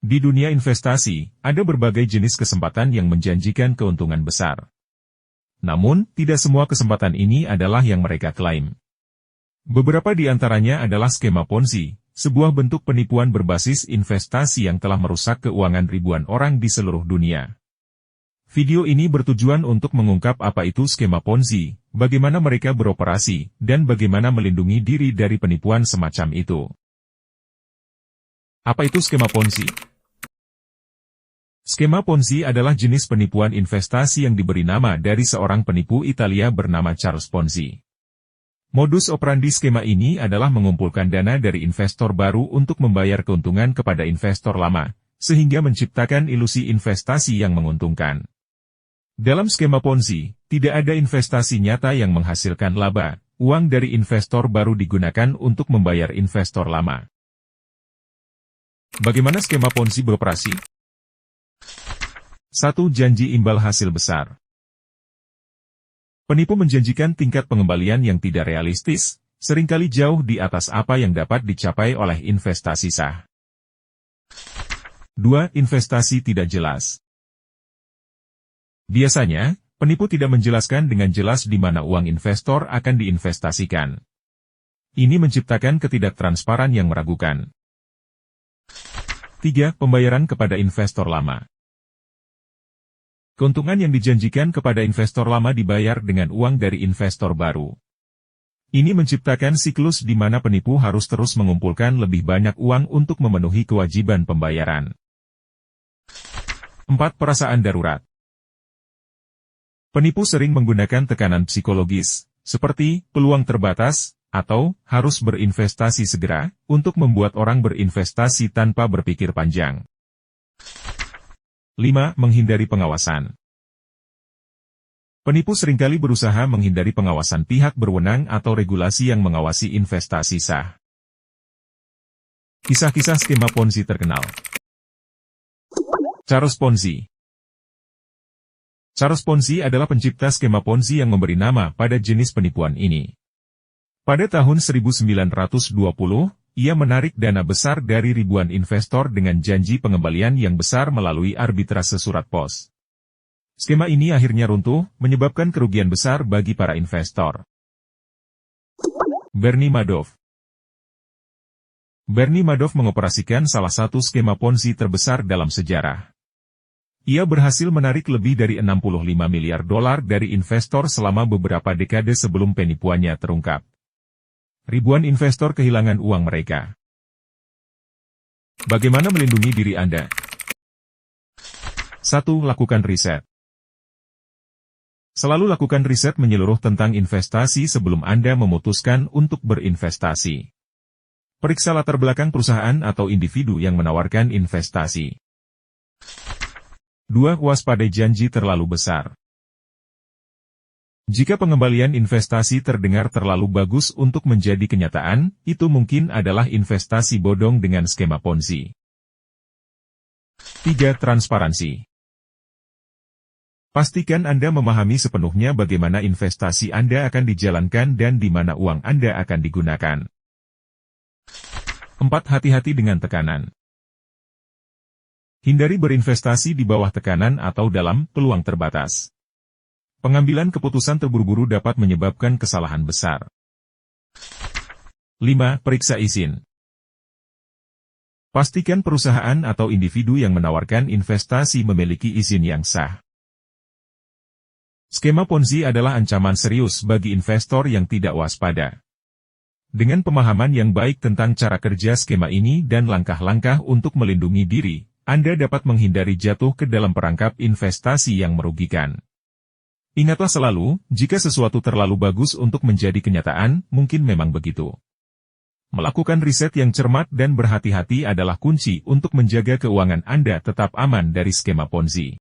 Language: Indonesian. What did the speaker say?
Di dunia investasi, ada berbagai jenis kesempatan yang menjanjikan keuntungan besar. Namun, tidak semua kesempatan ini adalah yang mereka klaim. Beberapa di antaranya adalah skema Ponzi, sebuah bentuk penipuan berbasis investasi yang telah merusak keuangan ribuan orang di seluruh dunia. Video ini bertujuan untuk mengungkap apa itu skema Ponzi, bagaimana mereka beroperasi, dan bagaimana melindungi diri dari penipuan semacam itu. Apa itu skema Ponzi? Skema Ponzi adalah jenis penipuan investasi yang diberi nama dari seorang penipu Italia bernama Charles Ponzi. Modus operandi skema ini adalah mengumpulkan dana dari investor baru untuk membayar keuntungan kepada investor lama, sehingga menciptakan ilusi investasi yang menguntungkan. Dalam skema Ponzi, tidak ada investasi nyata yang menghasilkan laba, uang dari investor baru digunakan untuk membayar investor lama. Bagaimana skema Ponzi beroperasi? 1. Janji imbal hasil besar. Penipu menjanjikan tingkat pengembalian yang tidak realistis, seringkali jauh di atas apa yang dapat dicapai oleh investasi sah. 2. Investasi tidak jelas. Biasanya, penipu tidak menjelaskan dengan jelas di mana uang investor akan diinvestasikan. Ini menciptakan ketidaktransparan yang meragukan. 3. Pembayaran kepada investor lama. Keuntungan yang dijanjikan kepada investor lama dibayar dengan uang dari investor baru. Ini menciptakan siklus di mana penipu harus terus mengumpulkan lebih banyak uang untuk memenuhi kewajiban pembayaran. 4. Perasaan darurat. Penipu sering menggunakan tekanan psikologis, seperti peluang terbatas, atau harus berinvestasi segera, untuk membuat orang berinvestasi tanpa berpikir panjang. 5. Menghindari pengawasan. Penipu seringkali berusaha menghindari pengawasan pihak berwenang atau regulasi yang mengawasi investasi sah. Kisah-kisah skema Ponzi terkenal. Charles Ponzi. Charles Ponzi adalah pencipta skema Ponzi yang memberi nama pada jenis penipuan ini. Pada tahun 1920, ia menarik dana besar dari ribuan investor dengan janji pengembalian yang besar melalui arbitrase surat pos. Skema ini akhirnya runtuh, menyebabkan kerugian besar bagi para investor. Bernie Madoff. Bernie Madoff mengoperasikan salah satu skema Ponzi terbesar dalam sejarah. Ia berhasil menarik lebih dari 65 miliar dolar dari investor selama beberapa dekade sebelum penipuannya terungkap. Ribuan investor kehilangan uang mereka. Bagaimana melindungi diri Anda? 1. Lakukan riset. Selalu lakukan riset menyeluruh tentang investasi sebelum Anda memutuskan untuk berinvestasi. Periksa latar belakang perusahaan atau individu yang menawarkan investasi. 2. Waspadai janji terlalu besar. Jika pengembalian investasi terdengar terlalu bagus untuk menjadi kenyataan, itu mungkin adalah investasi bodong dengan skema Ponzi. 3. Transparansi. Pastikan Anda memahami sepenuhnya bagaimana investasi Anda akan dijalankan dan di mana uang Anda akan digunakan. 4. Hati-hati dengan tekanan. Hindari berinvestasi di bawah tekanan atau dalam peluang terbatas. Pengambilan keputusan terburu-buru dapat menyebabkan kesalahan besar. 5. Periksa izin. Pastikan perusahaan atau individu yang menawarkan investasi memiliki izin yang sah. Skema Ponzi adalah ancaman serius bagi investor yang tidak waspada. Dengan pemahaman yang baik tentang cara kerja skema ini dan langkah-langkah untuk melindungi diri, Anda dapat menghindari jatuh ke dalam perangkap investasi yang merugikan. Ingatlah selalu, jika sesuatu terlalu bagus untuk menjadi kenyataan, mungkin memang begitu. Melakukan riset yang cermat dan berhati-hati adalah kunci untuk menjaga keuangan Anda tetap aman dari skema Ponzi.